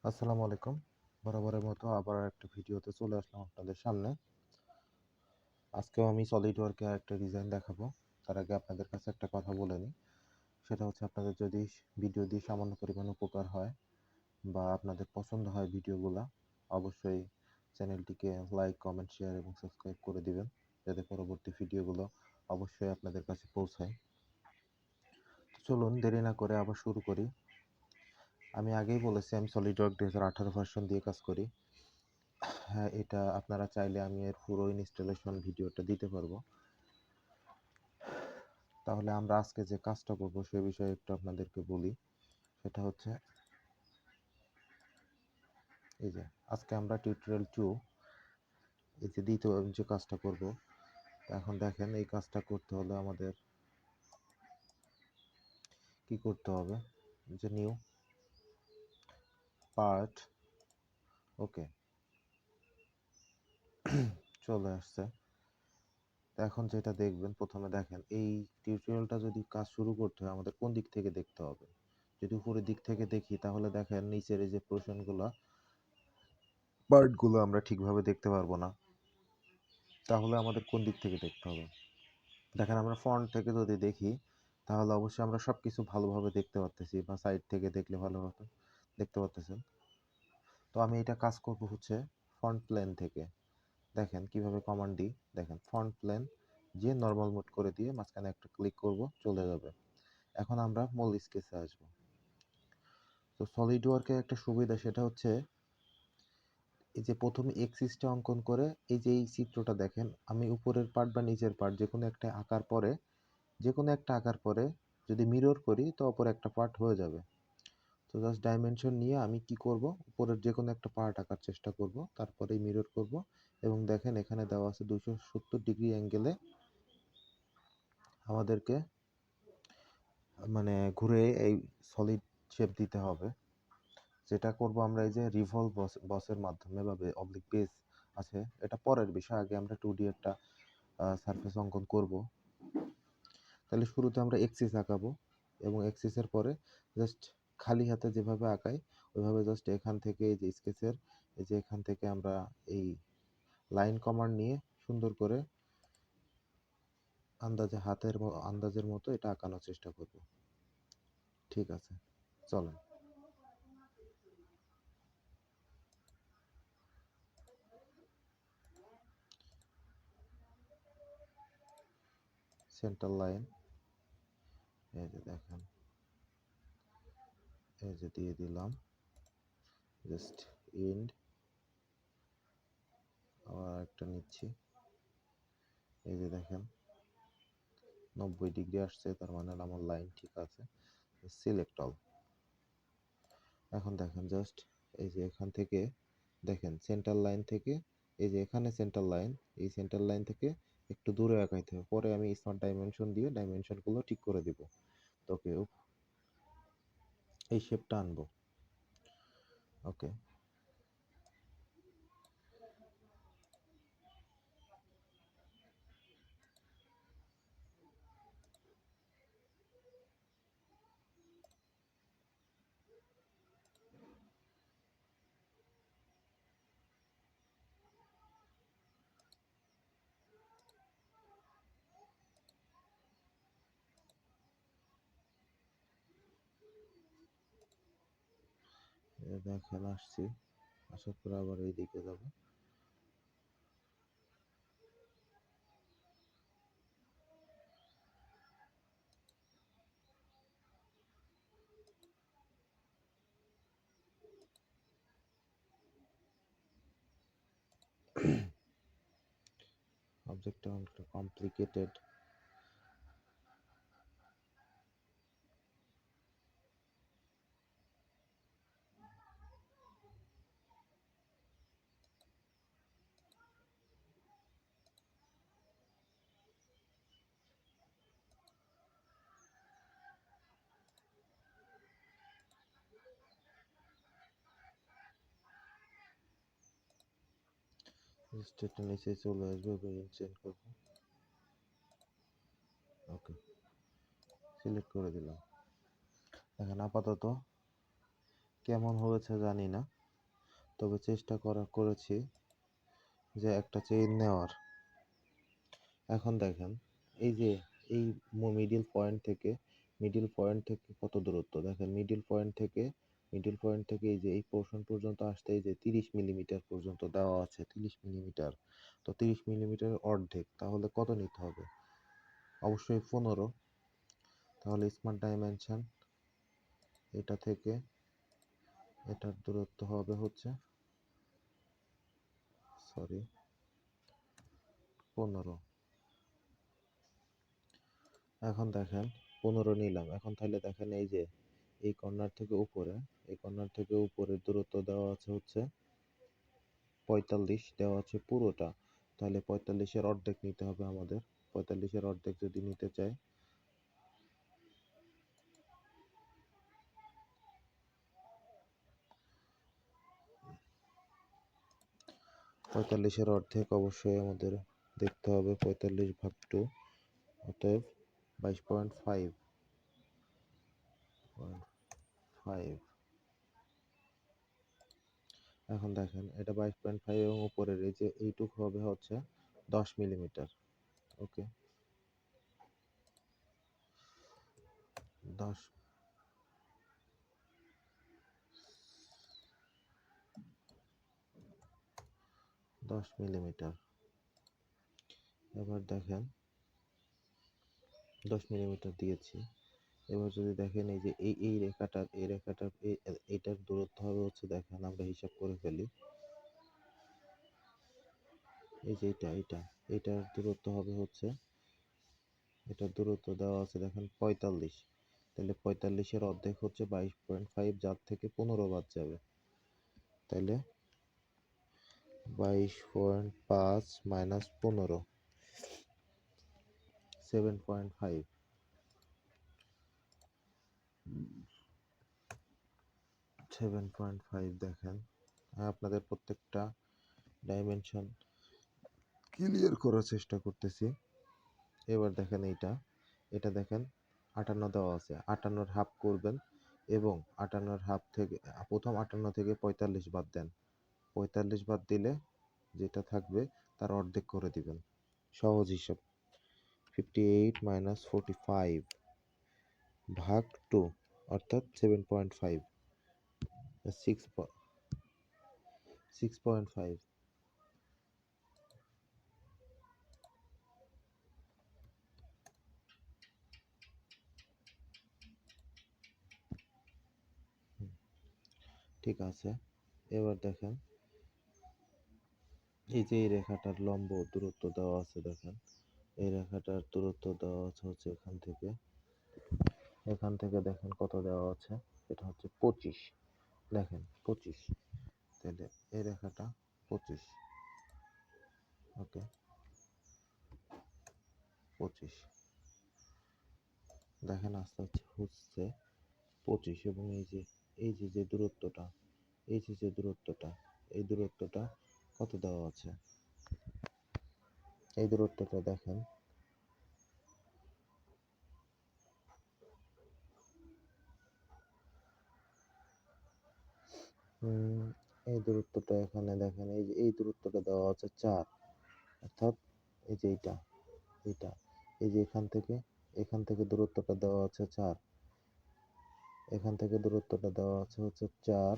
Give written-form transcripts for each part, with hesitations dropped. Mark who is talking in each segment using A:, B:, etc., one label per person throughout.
A: আসসালামু আলাইকুম। বরাবরের মতো আবার একটা ভিডিওতে চলে আসলাম আপনাদের সামনে। আজকেও আমি সলিডওয়ার্কে একটা ডিজাইন দেখাবো। তার আগে আপনাদের কাছে একটা কথা বলে নিই। সেটা হচ্ছে আপনাদের যদি ভিডিও দিয়ে সামান্য পরিমাণ উপকার হয় বা আপনাদের পছন্দ হয় ভিডিওগুলা, অবশ্যই চ্যানেলটিকে লাইক, কমেন্ট, শেয়ার এবং সাবস্ক্রাইব করে দিবেন, যাতে পরবর্তী ভিডিওগুলো অবশ্যই আপনাদের কাছে পৌঁছায়। চলুন দেরি না করে আবার শুরু করি। আমি আগেই বলেছি আমি সলিডওয়ার্ক 2018 ভার্সন দিয়ে কাজ করি। হ্যাঁ, এটা আপনারা চাইলে আমি এর পুরো ইনস্টলেশন ভিডিওটা দিতে পারবো। তাহলে আমরা আজকে যে কাজটা করব সে বিষয়ে একটু আপনাদেরকে বলি। সেটা হচ্ছে এই যে আজকে আমরা টিউটোরিয়াল 2 এই যে দ্বিতীয় যে কাজটা করব। এখন দেখেন এই কাজটা করতে হলে আমাদের কি করতে হবে, যে নিউ পার্ট, ওকে, চলে আসছে। এখন যেটা দেখবেন, প্রথমে দেখেন এই টিউটোরিয়ালটা যদি কাজ শুরু করতে হয় আমাদের কোন দিক থেকে দেখতে হবে। যদি উপরের দিক থেকে দেখি তাহলে দেখেন নিচের এই যে পোর্শনগুলো, পার্টগুলো আমরা ঠিকভাবে দেখতে পারবো না। তাহলে আমাদের কোন দিক থেকে দেখতে হবে? দেখেন আমরা ফ্রন্ট থেকে যদি দেখি তাহলে অবশ্যই আমরা সব কিছু ভালোভাবে দেখতে পারতেছি, বা সাইড থেকে দেখলে ভালোভাবে দেখতে পারতেছেন। তো আমি এটা কাজ করব হচ্ছে ফ্রন্ট প্লেন থেকে। দেখেন কিভাবে কমান্ড দিই। দেখেন ফ্রন্ট প্লেন যে নর্মাল মোড করে দিয়ে মাঝখানে একটা ক্লিক করব, চলে যাবে। এখন আমরা মূল স্কেচে আসব। তো সলিডওয়ার্কের একটা সুবিধা সেটা হচ্ছে এই যে প্রথমে এক্সিসটা অঙ্কন করে এই যে এই চিত্রটা দেখেন, আমি উপরের পার্ট বা নিচের পার্ট যে কোনো একটা আঁকার পরে যদি মিরর করি তো অপর একটা পার্ট হয়ে যাবে। তো জাস্ট ডাইমেনশন নিয়ে আমি কি করব, উপরের যে কোনো একটা পার্ট আঁকার চেষ্টা করব, তারপরে মিরর করব এবং দেখেন এখানে দেওয়া আছে 270 ডিগ্রি অ্যাঙ্গেলে আমাদেরকে মানে ঘুরে এই সলিড শেপ দিতে হবে। যেটা করব আমরা এই যে রিভলভ বসের মাধ্যমে বা অবলিক বেস আছে, এটা পরের বিষয়। আগে আমরা 2D একটা সারফেস অঙ্কন করব। তাহলে শুরুতে আমরা এক্সিস আঁকাবো এবং এক্সিসের পরে জাস্ট খালি হাতে যেভাবে আঁকাই ওইভাবে জাস্ট এখান থেকে এই যে স্কেচের এই যে এখান থেকে আমরা এই লাইন কমান্ড নিয়ে সুন্দর করে আন্দাজের মতো এটা আঁকানোর চেষ্টা করব। ঠিক আছে, চলেন। সেন্টার লাইন এই যে দেখেন, এই যে দিয়ে দিলাম জাস্ট এন্ড, আবার একটা নিচ্ছি, এই যে দেখেন 90 ডিগ্রি আসছে, তার মানে আমার লাইন ঠিক আছে। Select all. এখন দেখেন জাস্ট এই যে এখান থেকে দেখেন সেন্টার লাইন থেকে এই যে এখানে সেন্টার লাইন, এই সেন্টার লাইন থেকে একটু দূরে আঁকাইতে হবে। পরে আমি স্মার্ট ডাইমেনশন দিয়ে ডাইমেনশনগুলো ঠিক করে দিব। ওকে, এই শেপটা আনবো। ওকে, দেখেন আসছি, আসার পরে আবার এই দিকে যাব। অবজেক্টটা অনেকটা কমপ্লিকেটেড। জাস্ট এটা নিচে চলে আসবে, ভেরিয়েন্ট চেঞ্জ করবো। ওকে, সিলেক্ট করে দিলাম। দেখেন আপাতত কেমন হয়েছে জানি না, তবে চেষ্টা করেছি যে একটা চেইন নেওয়ার। এখন দেখেন এই যে এই মিডিল পয়েন্ট থেকে কত দূরত্ব দেখেন, মিডিল পয়েন্ট থেকে এই যে এই পোর্শন পর্যন্ত আসতে এই যে 30 মিলিমিটার পর্যন্ত দেওয়া আছে, 30 মিলিমিটার। তো 30 মিলিমিটার অর্ধেক, তাহলে কত নিতে হবে? অবশ্যই 15। তাহলে স্মার্ট ডাইমেনশন এটা থেকে এটার দূরত্ব হবে হচ্ছে 15। এখন দেখেন 15 নিলাম। এখন তাহলে দেখেন এই যে এই কর্নার থেকে উপরে দূরত্ব দেওয়া আছে হচ্ছে 45 দেওয়া আছে পুরোটা। তাহলে 45-এর অর্ধেক নিতে হবে আমাদের। 45-এর অর্ধেক যদি নিতে চাই, 45-এর অর্ধেক অবশ্যই আমাদের দেখতে হবে 45 ভাগ 2, অতএব 22.5। এখন দেখেন এটা 22.5 এবং উপরের এই যে এইটুকু হবে হচ্ছে 10 মিলিমিটার। ওকে, 10 মিলিমিটার। এবার দেখেন 10 মিলিমিটার দিয়েছি। এবার যদি দেখেন এই যে এই এইটার দূরত্ব হবে হচ্ছে, দেখেন আমরা হিসাব করে ফেলি, এই যে এইটার দূরত্ব হবে হচ্ছে, এটার দূরত্ব দেওয়া আছে দেখেন 45। তাহলে 45-এর অর্ধেক হচ্ছে 22.5, যার থেকে 15 বাদ যাবে। তাহলে 22.5 মাইনাস 15, 7.5। 7.5 দেখেন, আপনাদের প্রত্যেকটা ডাইমেনশন ক্লিয়ার করার চেষ্টা করতেছি। এবার দেখেন এটা দেখেন 58 দেওয়া আছে, 58-র হাফ করবেন এবং 58-র হাফ থেকে প্রথম 58 থেকে 45 বাদ দেন। 45 বাদ দিলে যেটা থাকবে তার অর্ধেক করে দিবেন। সহজ হিসাব, 58 মাইনাস 45 ভাগ 2 অর্থাৎ 7.5, 6.5। ঠিক আছে। এবার দেখেন এই যে এই রেখাটার লম্ব দূরত্ব দেওয়া আছে, দেখেন এই রেখাটার দূরত্ব দেওয়া আছে হচ্ছে এখান থেকে দেখেন কত দেওয়া আছে, এটা হচ্ছে 25। দেখেন 25, তাহলে এই রেখাটা 25। ওকে, 25 দেখেন আস্তে আস্তে হচ্ছে 25। এবং যে দূরত্বটা, এই দূরত্বটা কত দেওয়া আছে, এই দূরত্বটা দেখেন এই দূরত্বটা এখানে দেখেন এই দূরত্বটা দেওয়া আছে 4। অর্থাৎ এই যে এইটা এই যে এখান থেকে দূরত্বটা দেওয়া আছে 4, এখান থেকে দূরত্বটা দেওয়া আছে হচ্ছে 4,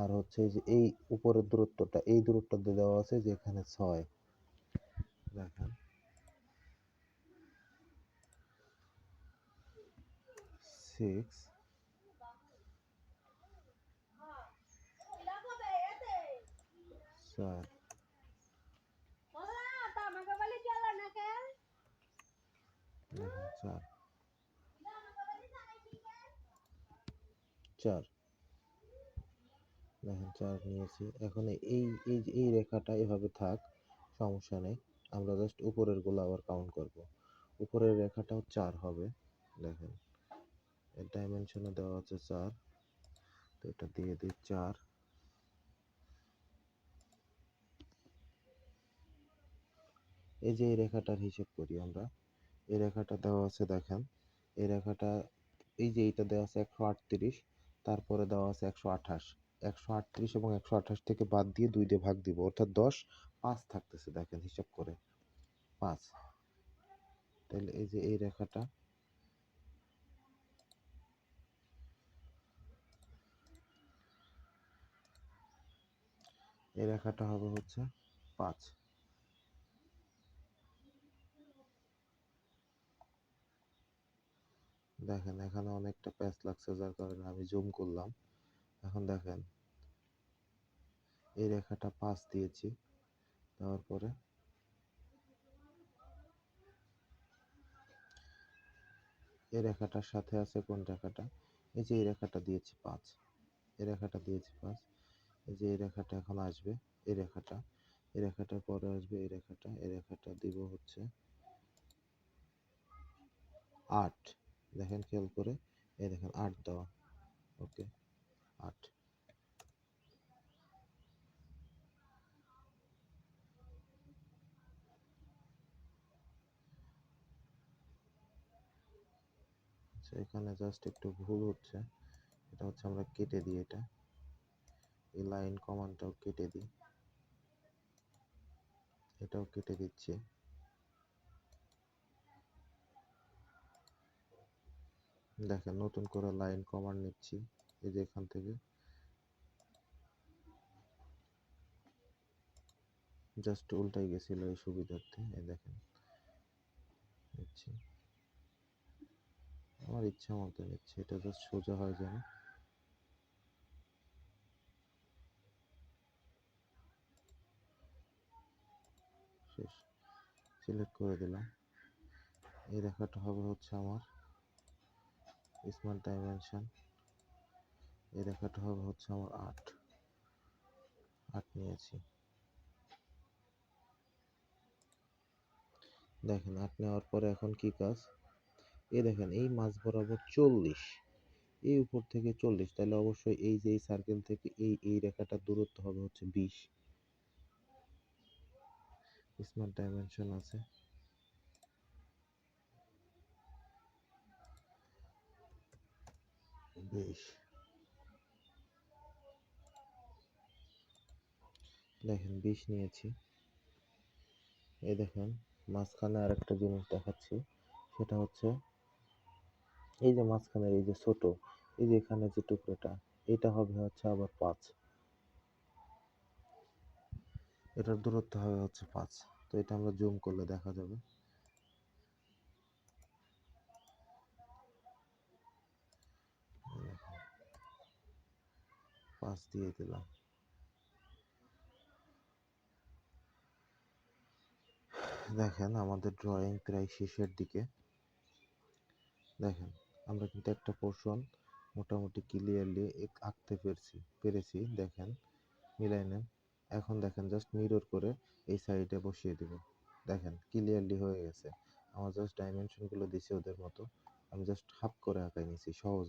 A: আর হচ্ছে এই যে এই উপরের দূরত্বটা, এই দূরত্বটা দেওয়া আছে যে এখানে 6। দেখেন 6, 4, দেখেন 4 দেখেন 4 নিয়েছি। এখন এই রেখাটা এভাবে থাক, সমস্যা নেই। আমরা জাস্ট উপরের গুলো আবার কাউন্ট করব। উপরের রেখাটাও 4 হবে। দেখেন এর ডাইমেনশনে দেওয়া আছে 4, তো এটা দিয়ে দিই 4। এই যে এই রেখাটার হিসেব করি আমরা, এই রেখাটা দেওয়া আছে দেখেন, এই রেখাটা এই যে এইটা দেওয়া আছে 138, তারপরে দেওয়া আছে 128। 138 এবং 128 থেকে বাদ দিয়ে 2 দিয়ে ভাগ দিব, অর্থাৎ 10, 5 থাকতেছে। দেখেন হিসাব করে 5। তাহলে এই যে এই রেখাটা, এই রেখাটা হবে হচ্ছে 5। দেখেন এখানে অনেকটা প্যাচ লাগছে, যার কারণে আমি জুম করলাম। এখন দেখেন এই রেখাটা 5 দিয়েছি, দেওয়ার পরে এই রেখাটার সাথে আছে কোন রেখাটা, এই যে এই রেখাটা দিয়েছি 5, এই রেখাটা দিয়েছি 5। এই যে এই রেখাটা এখন আসবে, এই রেখাটা, এই রেখাটার পরে আসবে এই রেখাটা, এই রেখাটা দিব হচ্ছে 8। দেখেন খেয়াল করে, এই দেখেন 8 দেওয়া, ওকে 8। আচ্ছা এখানে জাস্ট একটু ভুল হচ্ছে, এটা হচ্ছে আমরা কেটে দিই, এটা এই লাইন কমানটাও কেটে দিই, এটাও কেটে দিচ্ছি। দেখেন নতুন করে লাইন কমান্ড নিচ্ছি, এই যে এখান থেকে জাস্ট উল্টাই গেছিল এই সুবিধার্থে, এই দেখেন নিচ্ছি, আমার ইচ্ছা মতো নিচ্ছি, এটা জাস্ট সোজা হয় যেন। শেষ, সিলেক্ট করে দিলাম। এই রেখাটা হবে হচ্ছে আমার স্মার্ট ডাইমেনশন, এই রেখাটা হবে হচ্ছে আমার 8 নিয়েছি। দেখেন 8 নেওয়ার পরে এখন কি কাজ, এই দেখেন এই মাঝ বরাবর 40, এই উপর থেকে 40, তাহলে অবশ্যই এই যে এই সার্কেল থেকে এই রেখাটার দূরত্ব হবে হচ্ছে 20। স্মার্ট ডাইমেনশন আছে, 20। দেখেন 20 নিয়েছি। এই দেখেন মাঝখানে আরেকটা জিনিস দেখাচ্ছি, সেটা হচ্ছে এই যে মাঝখানের এই যে ছোট, এই যে এখানে যে টুকরোটা, এটা হবে হচ্ছে আবার 5, এটার দূরত্ব হবে হচ্ছে 5। তো এটা আমরা জুম করলে দেখা যাবে। 5 দিয়ে দিলাম। দেখেন আমাদের ড্রয়িং প্রায় শেষের দিকে। দেখেন আমরা কিন্তু একটা পোর্শন মোটামুটি ক্লিয়ারলি আঁকতে পেরেছি। দেখেন মিলাই নেন। এখন দেখেন জাস্ট মিরর করে এই সাইডে বসিয়ে দিব। দেখেন ক্লিয়ারলি হয়ে গেছে। আমার জাস্ট ডাইমেনশনগুলো দিছি ওদের মতো, আমি জাস্ট হাফ করে আঁকাই নিছি সহজ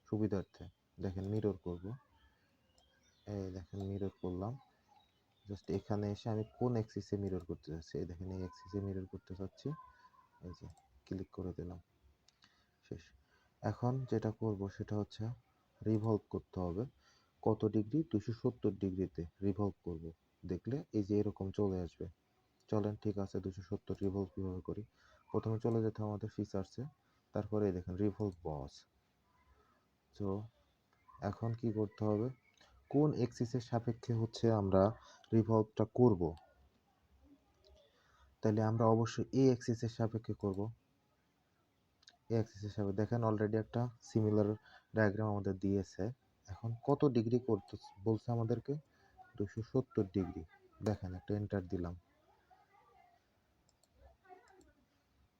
A: সুবিধার্থে। দেখেন মিরর করব, এই দেখেন মিরর করলাম। জাস্ট এখানে এসে আমি কোন অ্যাক্সিসে মিরর করতে চাচ্ছি, এই দেখেন এই অ্যাক্সিসে মিরর করতে চাচ্ছি, এই যে ক্লিক করে দিলাম, শেষ। এখন যেটা করব সেটা হচ্ছে রিভলভ করতে হবে। কত ডিগ্রি, 270 ডিগ্রিতে রিভলভ করব। দেখলে এই যে এরকম চলে আসবে। চলেন ঠিক আছে, 270 রিভলভ কীভাবে করি। প্রথমে চলে যেতে আমাদের ফিচার্সে, তারপরে এই দেখেন রিভলভ বস। তো এখন কি করতে হবে, কোন এক্সিসের সাপেক্ষে হচ্ছে আমরা রিভলভটা করব, তাহলে আমরা অবশ্যই এই এক্সিসের সাপেক্ষে করব। এই এক্সিসের সাপেক্ষে দেখেন অলরেডি একটা সিমিলার ডায়াগ্রাম আমাদের দিয়েছে। এখন কত ডিগ্রি করতে বলছে আমাদেরকে, 270 ডিগ্রি। দেখেন একটা এন্টার দিলাম,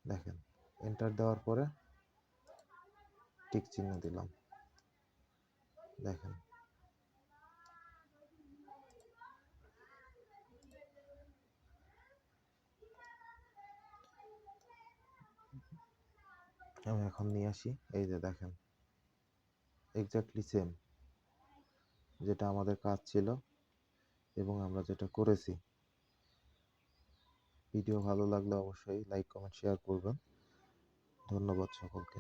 A: দেখেন এন্টার দেওয়ার পরে টিক চিহ্ন দিলাম। দেখেন আমি এখন নিয়ে আসি, এই যে দেখেন এক্স্যাক্টলি সেম যেটা আমাদের কাজ ছিল এবং আমরা যেটা করেছি। ভিডিও ভালো লাগলে অবশ্যই লাইক কমেন্ট শেয়ার করবেন। ধন্যবাদ সকলকে।